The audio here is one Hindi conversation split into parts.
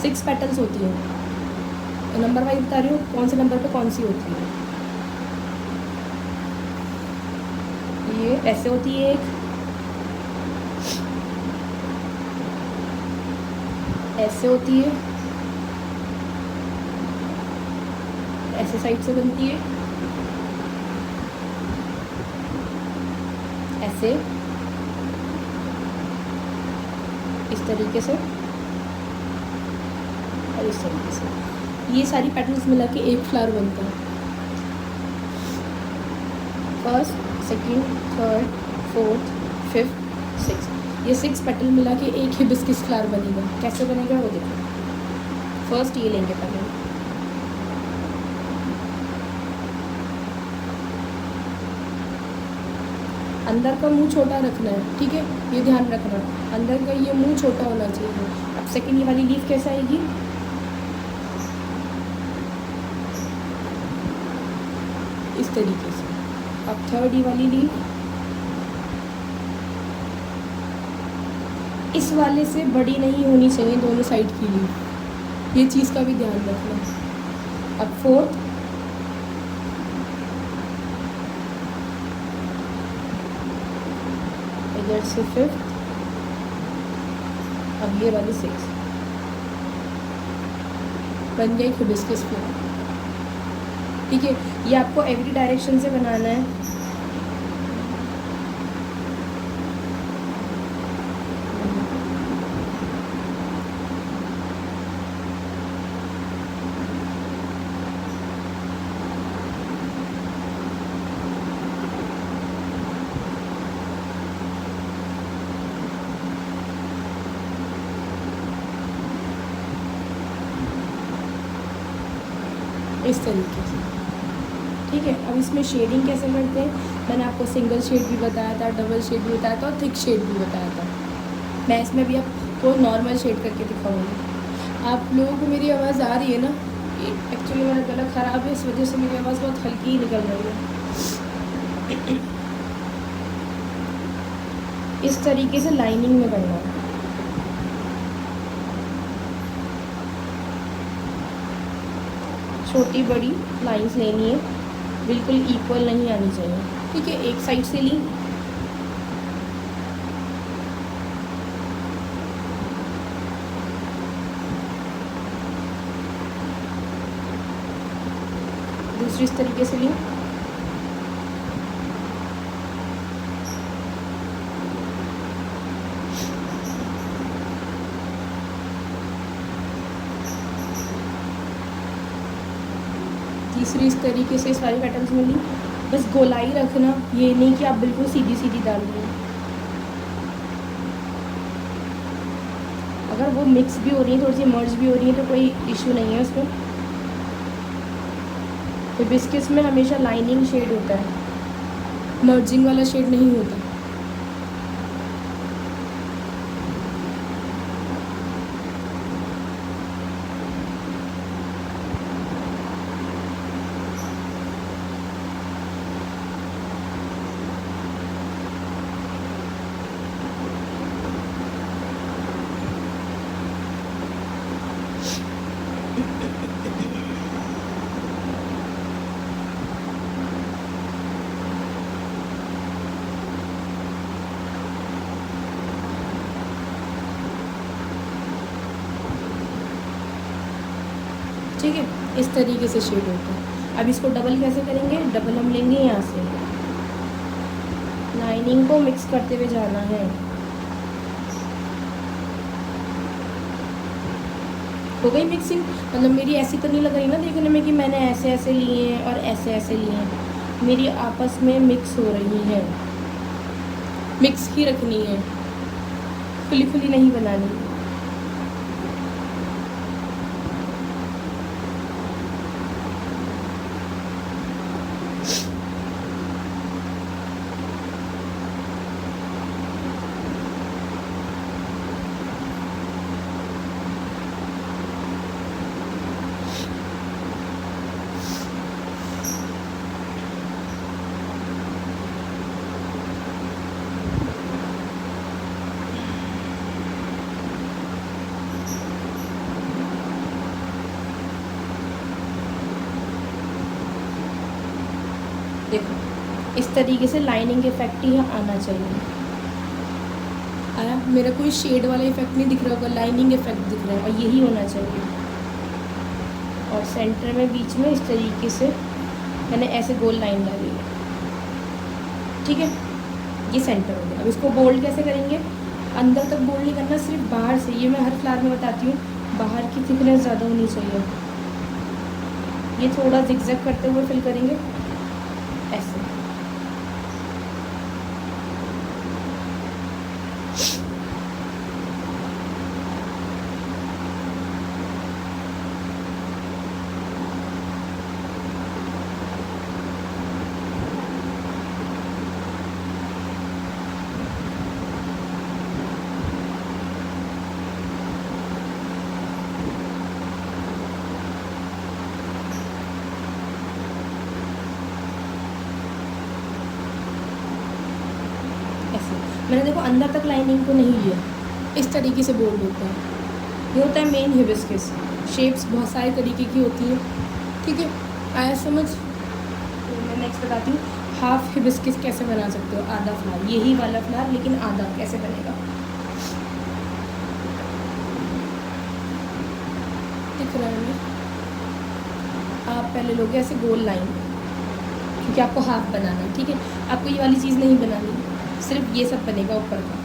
6 पेटल्स होती हैं, तो नंबर वाइज बता रही हूँ कौन से नंबर पे कौन सी होती है। ये ऐसे होती है एक, ऐसे होती है, ऐसे साइड से बनती है, ऐसे, इस तरीके से और इस तरीके से। ये सारी पैटर्न्स मिला के एक फ्लावर बनता है। First, second, third, fourth, fifth, six, ये 6 पेटल मिला के एक हिबिस्कस फ्लावर बनेगा। कैसे बनेगा वो देखो। फर्स्ट ये लेंगे पहले, अंदर का मुंह छोटा रखना है, ठीक है, ये ध्यान रखना, अंदर का ये मुंह छोटा होना चाहिए। अब सेकंड ये वाली लीफ कैसे आएगी, इस तरीके से। अब थर्ड ये वाली लीफ इस वाले से बड़ी नहीं होनी चाहिए दोनों साइड की लीफ, ये चीज़ का भी ध्यान रखना। अब फोर्थ, इधर से फिफ्थ, अब ये वाली सिक्स, बन गई हिबिस्कस फ्लावर। ठीक है, ये आपको एवरी डायरेक्शन से बनाना है। इस तरीके से, ठीक है। अब इसमें शेडिंग कैसे करते हैं, मैंने आपको सिंगल शेड भी बताया था, डबल शेड भी बताया था और थिक शेड भी बताया था। मैं इसमें भी आपको नॉर्मल शेड करके दिखाऊंगी। आप लोगों को मेरी आवाज़ आ रही है ना, एक्चुअली मेरा गला ख़राब है, इस वजह से मेरी आवाज़ बहुत हल्की ही निकल रही है। इस तरीके से लाइनिंग में करना है। छोटी बड़ी लाइंस लेनी है, बिल्कुल इक्वल नहीं आनी चाहिए, ठीक है। एक साइड से ली, दूसरी इस तरीके से ली, तीसरी इस तरीके से सारी पैटर्न्स में ली। बस गोलाई रखना, ये नहीं कि आप बिल्कुल सीधी सीधी डाल रहे हैं। अगर वो मिक्स भी हो रही है, थोड़ी सी मर्ज भी हो रही है, तो कोई इशू नहीं है उसमें। हिबिस्कस में हमेशा लाइनिंग शेड होता है, मर्जिंग वाला शेड नहीं होता। ठीक है, इस तरीके से शेड होता है। अब इसको डबल कैसे करेंगे, डबल हम लेंगे यहाँ से, लाइनिंग को मिक्स करते हुए जाना है। हो गई मिक्सिंग, मतलब मेरी ऐसी तो नहीं लग रही ना देखने में कि मैंने ऐसे ऐसे लिए हैं और ऐसे ऐसे लिए हैं, मेरी आपस में मिक्स हो रही है। मिक्स ही रखनी है, खुली खुली नहीं बनानी। इस तरीके से लाइनिंग इफेक्ट ही आना चाहिए। आया? मेरा कोई शेड वाला इफेक्ट नहीं दिख रहा होगा, लाइनिंग इफेक्ट दिख रहा है और यही होना चाहिए। और सेंटर में बीच में इस तरीके से मैंने ऐसे गोल लाइन डाली है, ठीक है। ये सेंटर हो गया। अब इसको बोल्ड कैसे करेंगे? अंदर तक बोल्ड नहीं करना, सिर्फ बाहर से। ये मैं हर फ्लावर में बताती हूँ, बाहर की थिकनेस ज़्यादा होनी चाहिए। ये थोड़ा जिगजैग करते हुए फिल करेंगे ऐसे। मैंने देखो अंदर तक लाइनिंग को नहीं लिया, इस तरीके से बोल्ड होता है। ये होता है मेन हिबिस्कस। शेप्स बहुत सारे तरीके की होती हैं, ठीक है। आया समझ? तो मैं नेक्स्ट बताती हूँ हाफ हिबिस्कस कैसे बना सकते हो, आधा फ्लावर, यही वाला फ्लावर लेकिन आधा कैसे बनेगा। दिख रहा है? आप पहले लोगे ऐसे गोल लाइन, क्योंकि आपको हाफ बनाना है, ठीक है। आपको ये वाली चीज़ नहीं बनानी, सिर्फ ये सब बनेगा ऊपर का।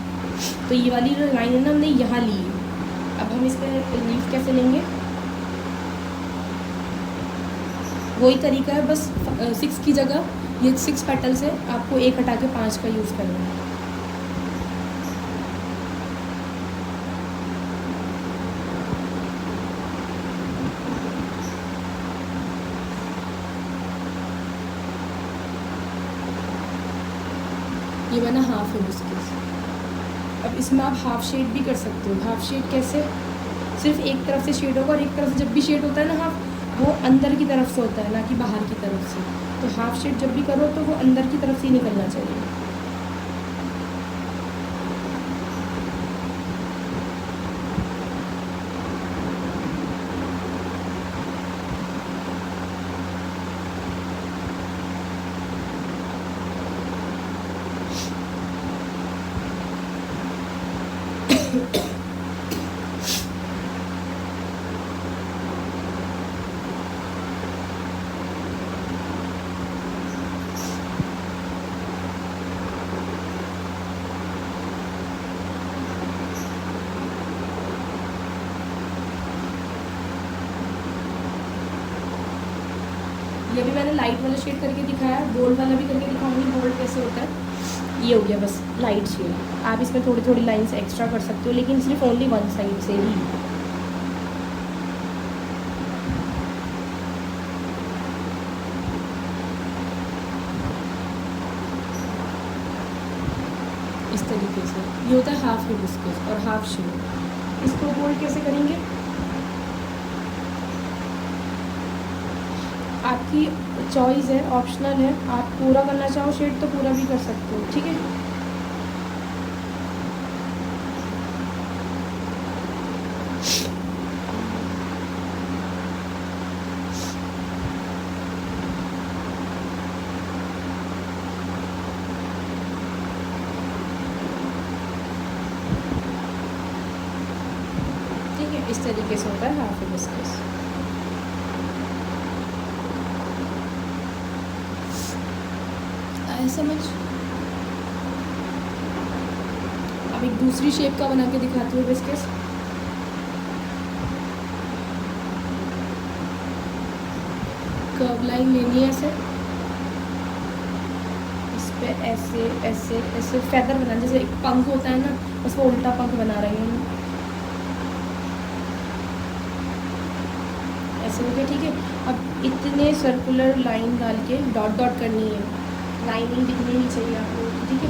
तो ये वाली जो लाइन है ना, हमने यहाँ ली है। अब हम इसका लीफ कैसे लेंगे? वही तरीका है, बस 6 की जगह ये 6 पेटल्स है, आपको एक हटा के 5 का यूज़ करना है। ये बना हाफ हिबिस्कस। अब इसमें आप हाफ शेड भी कर सकते हो। हाफ शेड कैसे? सिर्फ एक तरफ से शेड होगा, और एक तरफ से जब भी शेड होता है ना हाफ, वो अंदर की तरफ से होता है, ना कि बाहर की तरफ से। तो हाफ शेड जब भी करो तो वो अंदर की तरफ से ही निकलना चाहिए। ये भी मैंने लाइट वाला शेड करके दिखाया, बोल्ड वाला भी करके दिखाऊंगी बोल्ड कैसे होता है। ये हो गया बस लाइट शेड। आप इसमें थोड़ी थोड़ी लाइंस एक्स्ट्रा कर सकते हो, लेकिन सिर्फ ओनली वन साइड से ही। इस तरीके से ये होता है हाफ हिबिस्कस और हाफ शेड। इसको बोल्ड कैसे करेंगे? आपकी चॉइस है, ऑप्शनल है। आप पूरा करना चाहो शेड तो पूरा भी कर सकते हो, ठीक है। ठीक है, इस तरीके से होता है हाफ हिबिस्कस। समझ? अब एक दूसरी शेप का बना के दिखाती हूँ हिबिस्कस। कर्व लाइन लेनी है ऐसे, इस पे ऐसे ऐसे ऐसे फेदर बनाना, जैसे एक पंख होता है ना, बस वो उल्टा पंख बना रही हूँ ऐसे हो गया, ठीक है। अब इतने सर्कुलर लाइन डाल के डॉट डॉट करनी है, लाइनिंग दिखनी नहीं चाहिए आपको, ठीक है।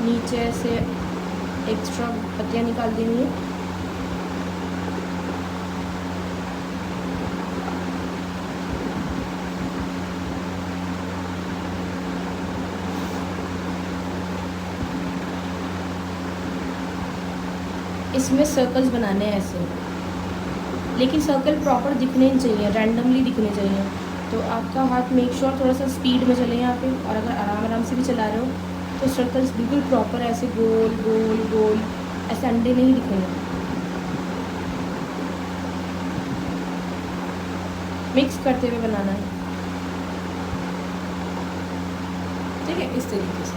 नीचे से एक्स्ट्रा पत्तियाँ निकाल देनी है। इसमें सर्कल्स बनाने हैं ऐसे, लेकिन सर्कल प्रॉपर दिखने नहीं चाहिए, रैंडमली दिखने चाहिए। तो आपका हाथ मेक श्योर थोड़ा सा स्पीड में चले यहाँ पे, और अगर आराम आराम से भी चला रहे हो तो सर्कल्स बिल्कुल प्रॉपर ऐसे गोल गोल गोल, ऐसे अंडे नहीं दिखेंगे। मिक्स करते हुए बनाना है, ठीक है, इस तरीके से।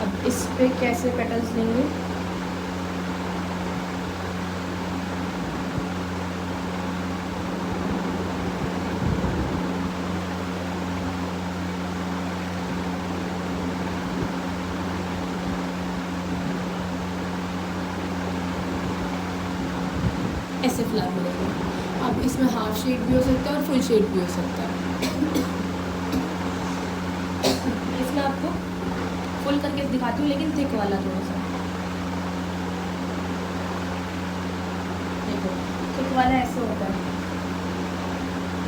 अब इस पे कैसे पेटल्स लेंगे, ऐसे फ्लावर मिलेंगे। अब इसमें हाफ शेड भी हो सकता है और फुल शेड भी हो सकता है। इसमें आपको फुल करके दिखाती हूँ, लेकिन थिक वाला थोड़ा सा। देखो थिक वाला ऐसे होता है,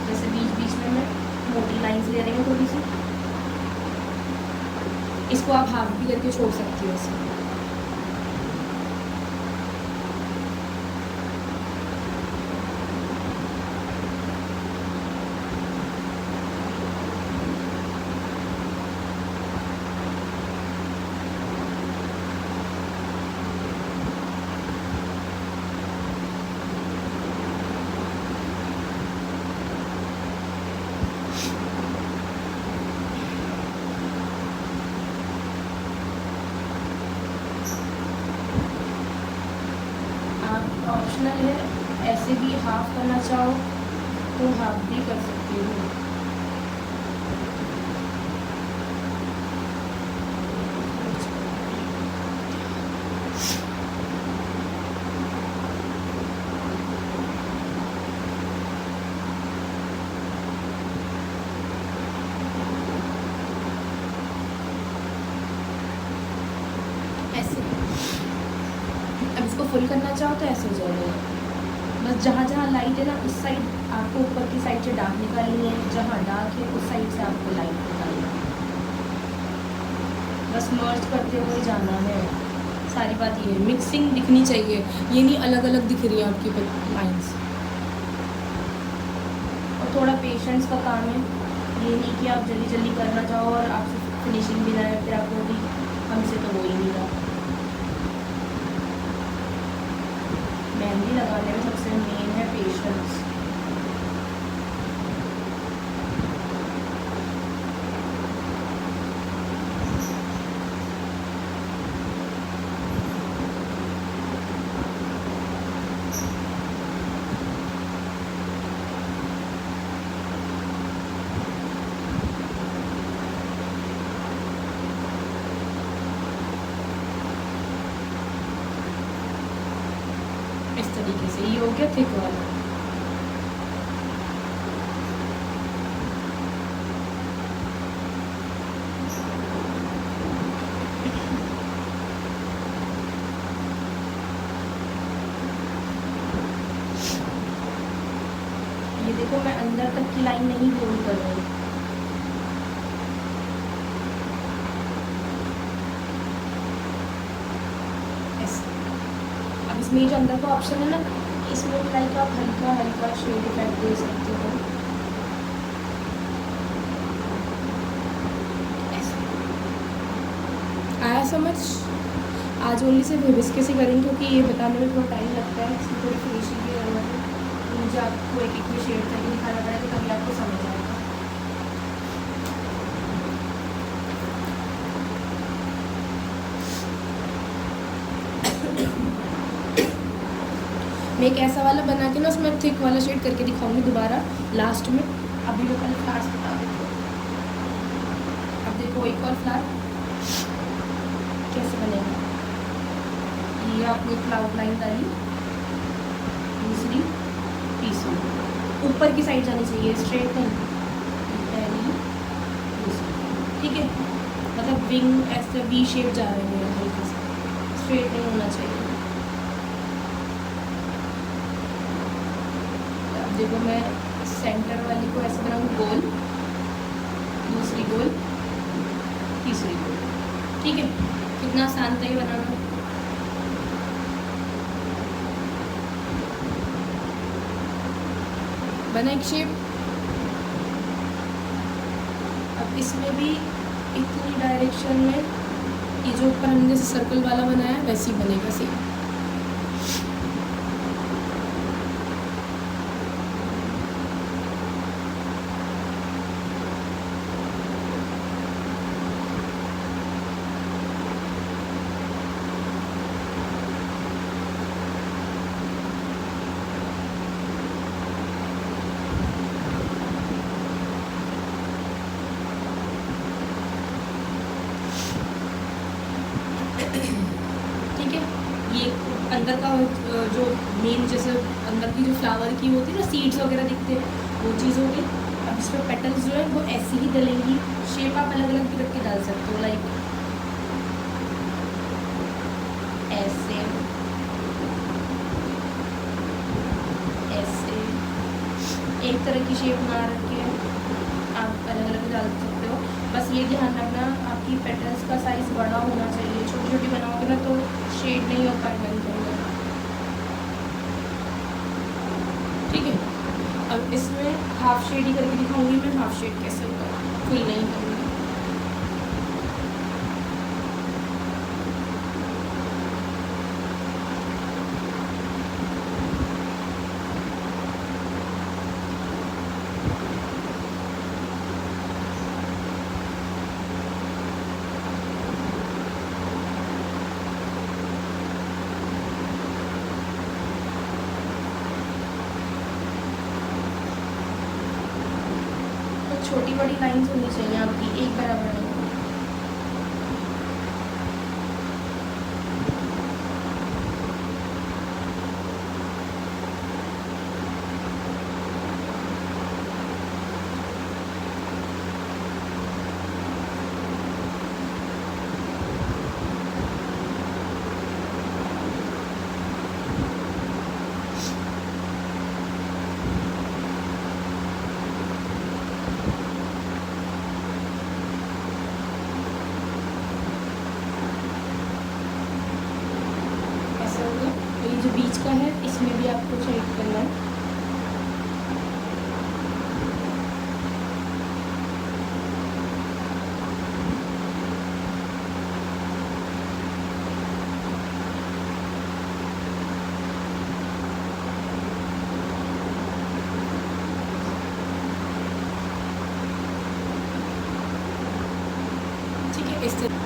जैसे बीच बीच में मैं मोटी लाइंस ले रही हूँ थोड़ी सी, इसको आप हाफ भी करके छोड़ सकती हो ऐसे। ऑप्शनल है, ऐसे भी हाफ करना चाहो तो हाफ भी कर सकती हो। ऐसे अब इसको फुल करना चाहो तो ऐसे हो जाएगा। बस जहाँ जहाँ लाइट है ना उस साइड आपको ऊपर की साइड से डार्क निकालनी है, जहाँ डार्क है उस साइड से आपको लाइट निकालनी है। बस मर्ज करते हुए जाना है, सारी बात ये है। मिक्सिंग दिखनी चाहिए, ये नहीं अलग अलग दिख रही है आपकी लाइन्स। और थोड़ा पेशेंस का काम है, ये नहीं कि आप जल्दी जल्दी करना चाहो और आपसे फिनिशिंग भी ना है, फिर आपको भी हमसे तो हो ही नहीं रहा। मेहंदी लगाने में सबसे मेन है पेशेंस। इस तरीके से ये हो गया थिक वाला। ये देखो मैं अंदर तक की लाइन नहीं गोल कर रही, ऐसे। अब इसमें जो अंदर का ऑप्शन है ना, इसमें लाइक आप हल्का हल्का शेड इफेक्ट दे सकते हो, ऐसे। आया समझ? आज ओनली सिर्फ हिबिस्कस ही करेंगे क्योंकि ये बताने में थोड़ा टाइम लगता है, इसमें थोड़ी फिनिशिंग की ज़रूरत है। मुझे आपको एक एक में शेड करके दिखाना पड़ेगा तभी आपको समझ आएगा। मैं एक ऐसा वाला बना के ना उसमें थिक वाला शेड करके दिखाऊंगी दोबारा लास्ट में। अभी मैं पहले फ्लावर्स बता देती हूँ। अब देखो एक और फ्लावर कैसे बनेगा। ये आपने एक फ्लावर लाइन डाली, दूसरी तीसरी ऊपर की साइड जानी चाहिए, स्ट्रेट नहीं, पहली दूसरी, ठीक है। मतलब विंग ऐसे वी शेप जा रहे हैं हल्का सा, स्ट्रेट नहीं होना चाहिए। अब देखो मैं सेंटर वाली को ऐसे बनाऊँ गोल, दूसरी गोल, तीसरी गोल, ठीक है। कितना आसान था ये बनाना। बना एक शेप। इसमें भी इतनी डायरेक्शन में ये जो ऊपर हमने जैसे सर्कल वाला बनाया है वैसे ही बनेगा सेम। ठीक है, ये अंदर का जो मेन जैसे अंदर की जो फ्लावर की होती है ना, सीड्स वगैरह दिखते हैं, वो चीज़ होगी। अब इसमें पेटल्स जो है वो ऐसी ही डलेंगी। शेप आप अलग अलग भी रख के डाल सकते हो, लाइक ऐसे ऐसे, एक तरह की शेप ना रख के आप अलग अलग डाल सकते हो। बस ये ध्यान रखना आपकी पेटल्स का साइज़ बड़ा होना चाहिए। छोटी छोटी बनाओगे ना तो शेड नहीं हो पाएगा इनके अंदर। ठीक है, अब इसमें हाफ शेड ही करके दिखाऊंगी मैं, हाफ शेड कैसे होगा, फुल नहीं करूँगी। छोटी बड़ी लाइंस होनी चाहिए आपकी, एक बराबर नहीं। जो बीच का है इसमें भी आपको शेड करना है। ठीक है, इस तरह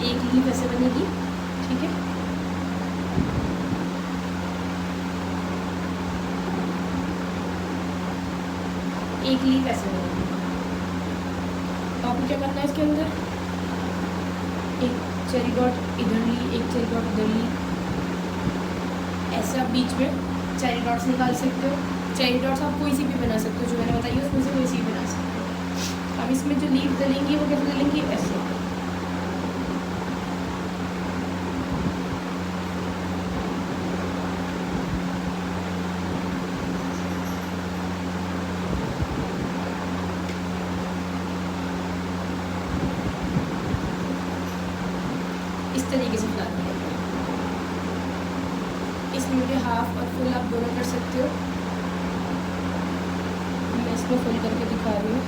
एक लीफ ऐसे बनेगी। ठीक है, एक लीफ ऐसे बनेगी। तो आपको क्या करना है, इसके अंदर एक चेरी डॉट इधर ली, एक चेरी डॉट इधर ली, ऐसे आप बीच में चेरी डॉट्स निकाल सकते हो। चेरी डॉट्स आप कोई सी भी बना सकते हो, जो मैंने बताई है उसमें से कोई सी भी बना सकते हो। अब इसमें जो लीफ डलेंगी वो कैसे डलेंगी, ऐसे। इस तरीके से फ्लावर बनेगा। इसमें भी हाफ और फुल आप दोनों कर सकते हो। मैं इसको फुल करके दिखा रही हूँ।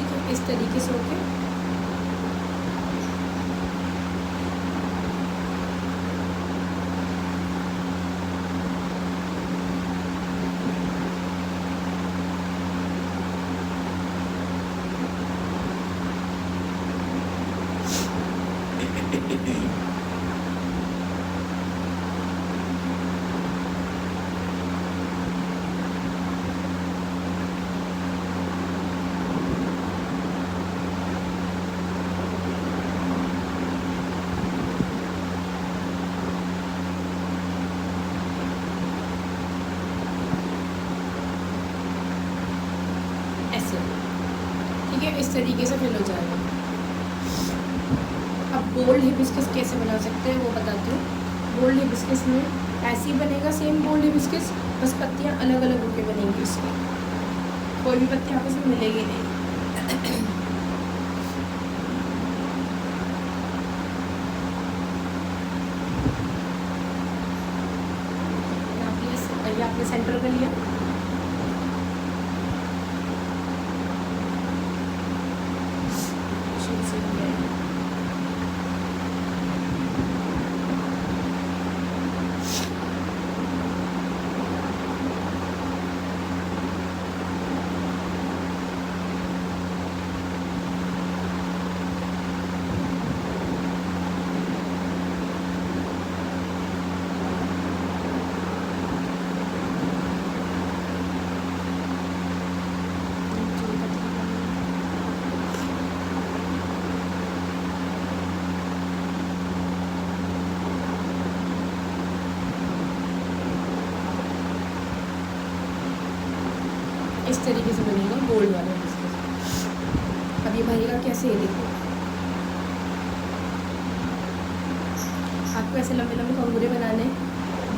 ठीक है, इस तरीके से होके ऐसे, ठीक है, इस तरीके से फिल हो जाएगा। अब गोल्ड हिबिस्कस कैसे बना सकते हैं वो बताती हूँ। गोल्ड हिबिस्कस में ऐसे ही बनेगा सेम गोल्ड हिबिस्कस, बस पत्तियाँ अलग अलग होके बनेंगी इसकी, कोई भी पत्ती आपस में मिलेगी नहीं। आपने सेंटर कर लिया, इस तरीके से बनेगा गोल्ड वाला हिबिस्कस। अब ये बनेगा कैसे, ये देखो, आपको ऐसे लंबे लंबे कंगूरे बनाने,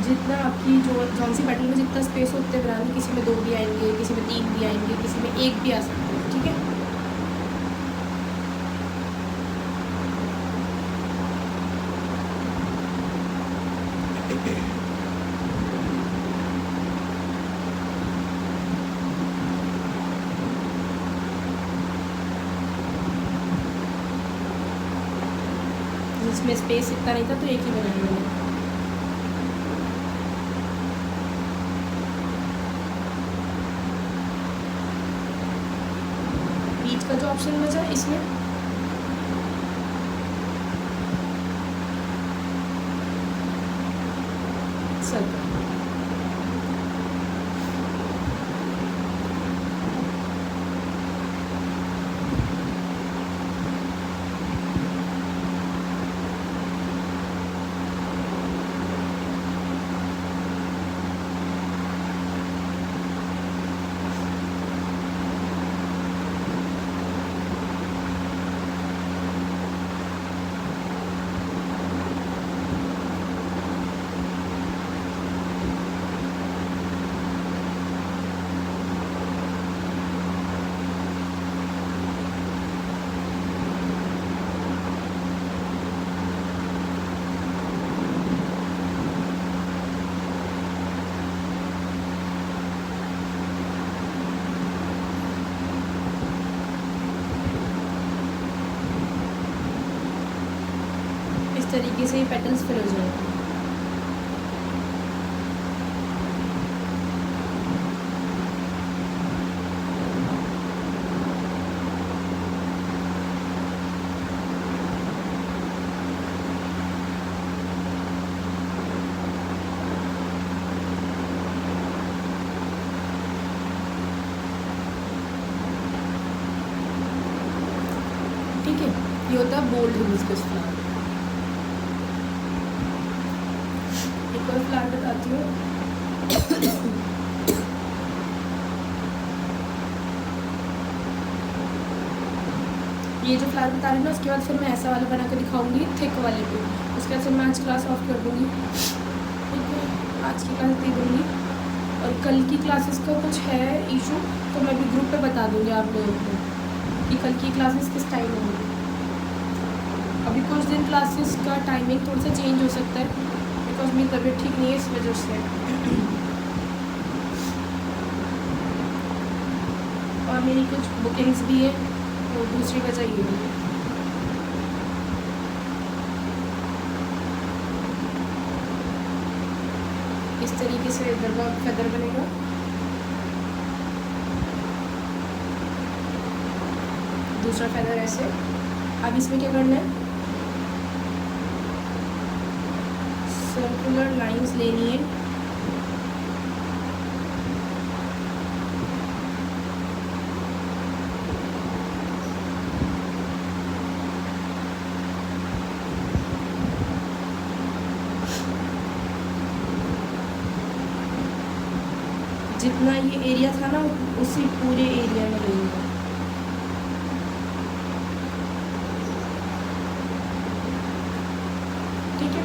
जितना आपकी जौन सी पेटल में जितना स्पेस होते हैं बनाने, किसी में 2 भी आएंगे, किसी में 3 भी आएंगे, किसी में 1 भी आ सकते हैं, ठीक है। जिसमें स्पेस इतना नहीं था तो एक ही बनाया मैंने। बीच का जो ऑप्शन बचा इसमें सर्कल, इस तरीके से ये पेटल्स फिल हो जाएंगे। ठीक है, ये होता है बोल्ड हिबिस्कस फ्लावर। एक और फ्लावर बताती हूँ। ये जो फ्लावर बता रही हूँ ना, उसके बाद फिर मैं ऐसा वाला बना कर दिखाऊंगी थिक वाले पे। उसके बाद फिर मैं आज क्लास ऑफ कर दूँगी, ठीक है, आज की क्लास दे दूँगी। और कल की क्लासेस का कुछ है इशू तो मैं भी ग्रुप पे बता दूँगी आप लोगों को कि कल की क्लासेस किस टाइम होंगी। अभी कुछ दिन क्लासेस का टाइमिंग थोड़ा सा चेंज हो सकता है बिकॉज मेरी तबीयत ठीक नहीं है, इस वजह से। और मेरी कुछ बुकिंग्स भी है तो दूसरी वजह ये है। इस तरीके से इधर का फेदर बनेगा। दूसरा फेदर ऐसे। अब इसमें क्या करना है, सर्कुलर लाइंस लेनी है। जितना ये एरिया था ना उसी पूरे एरिया में लेंगे। ठीक है,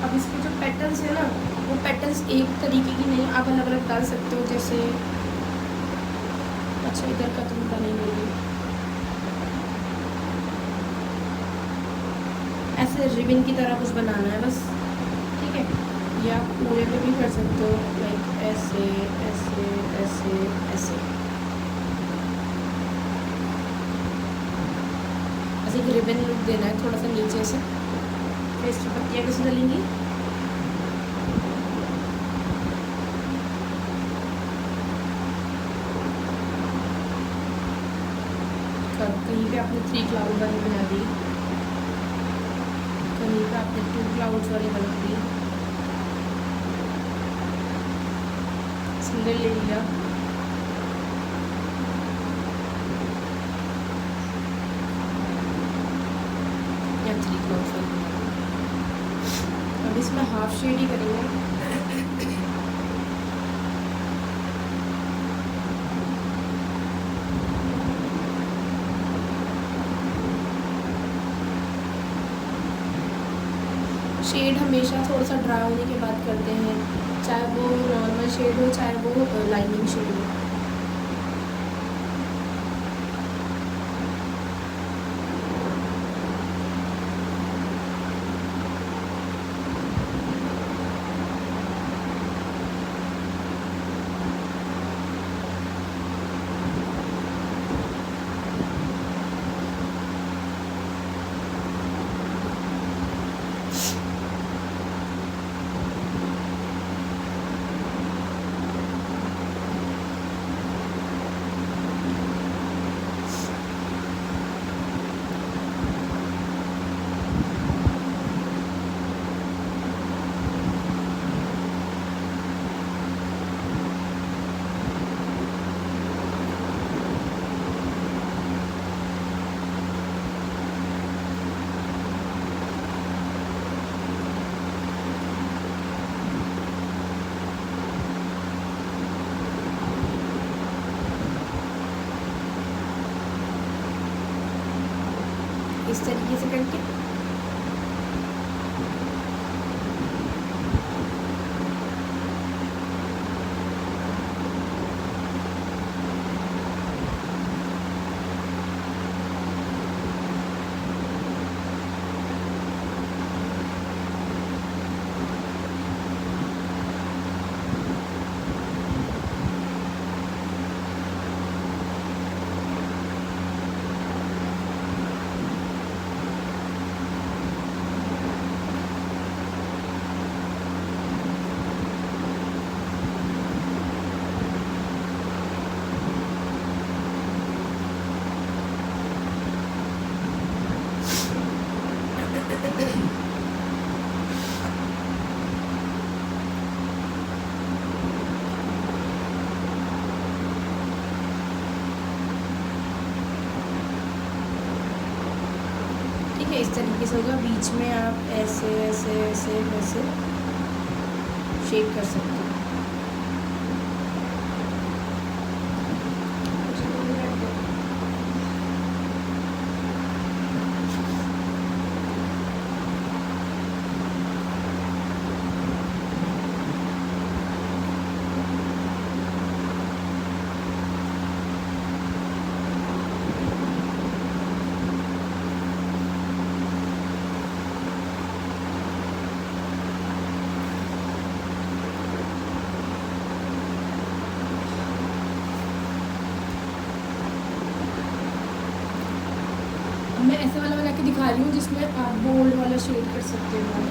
अब इसके जो पैटर्न्स है ना वो पैटर्न्स एक तरीके की नहीं, आप अलग अलग डाल सकते हो। जैसे अच्छा इधर का तो मुद्दा नहीं होगी, ऐसे रिबन की तरह कुछ बनाना है बस। ठीक है, ये आप पूरे पे भी कर सकते हो, लाइक ऐसे ऐसे ऐसे ऐसे ऐसे एक रिबन लुक देना है थोड़ा सा नीचे से। फिर इसकी पत्तियाँ कैसे डलेंगी, कहीं पे आपने 3 क्लाउड वाली बना दी, कहीं पे आपने 2 क्लाउड्स वाली बना दी, सिंगल ले लिया। या 3 क्लाउड्स वाली बना दी। अब इसमें हाफ शेड ही करेंगे। शेड हमेशा थोड़ा सा ड्राई होने के बाद करते हैं, चाहे वो नॉर्मल शेड हो चाहे वो लाइनिंग शेड हो। इस तरीके से करके इस तरीके से होगा। बीच में आप ऐसे ऐसे ऐसे ऐसे शेप कर सकते हो। के दिखा रही हूँ जिसमें आप बोल्ड वाला शेड कर सकते हो।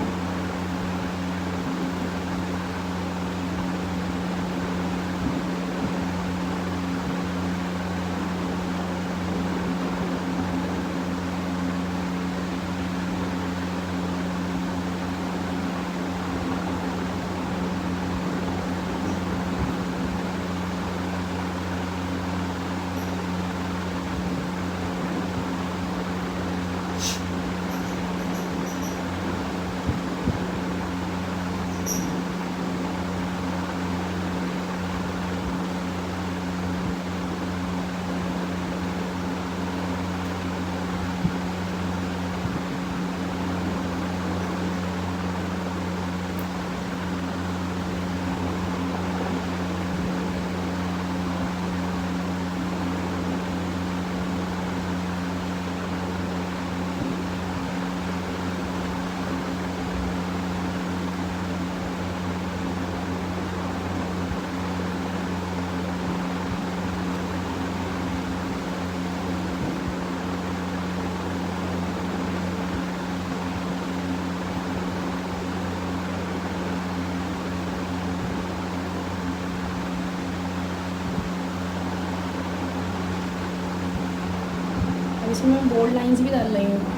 अब इसमें मैं बोल्ड लाइंस भी डाल रही हूँ।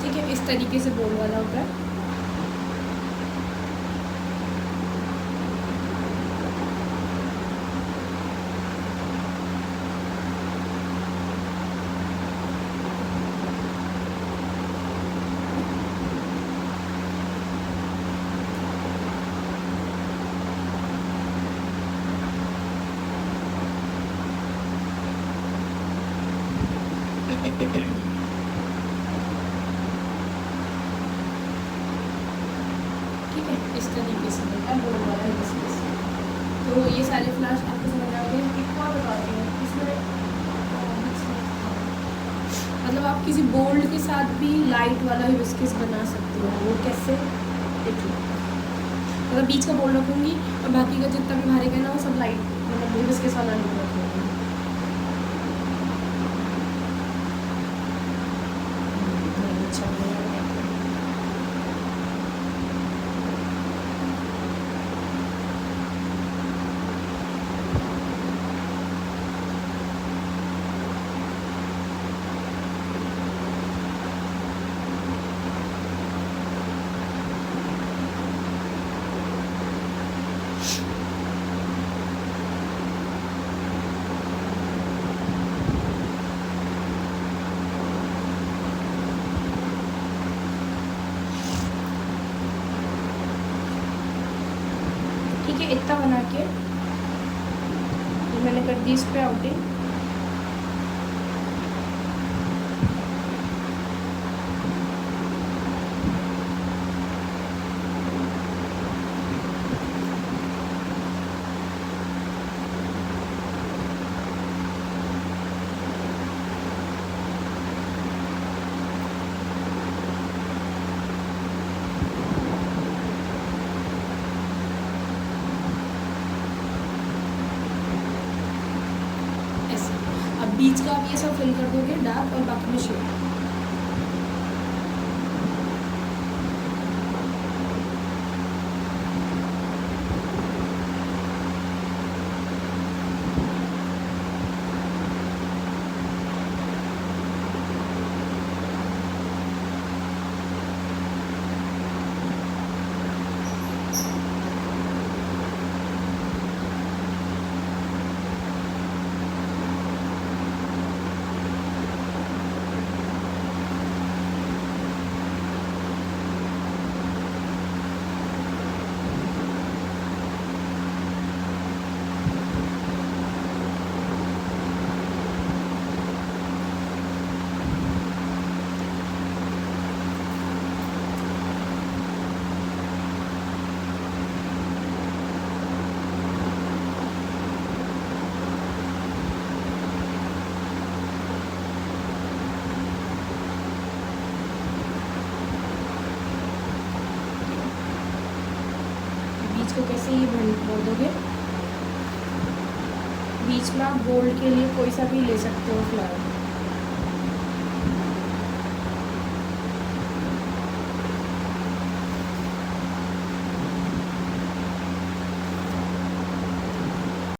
ठीक है, इस तरीके से बोल्ड वाला होता है। ठीक है, इस तरीके से बनता है बोर्ड वाला हिबिस्कस। तो ये सारे फ्लावर्स आपको समझ आ गए। एक और बताती हूँ इसमें, मतलब आप किसी बोल्ड के साथ भी लाइट वाला हिबिस्कस बना सकते हो। वो कैसे, देखिए, मतलब बीच का बोल्ड रखूँगी और बाकी का जितना भी बाहर का ना वो सब लाइट, मतलब हिबिस्कस वाला नहीं रखूँगी। अच्छा ठीक है, इतना बना के मैंने कर दी इस पे आउटिंग। बीच का आप ये सब फिल कर दोगे डार्क और बाकी में शेड। ये भर दोगे। बीच में आप गोल्ड के लिए कोई सा भी ले सकते हो फ्लावर।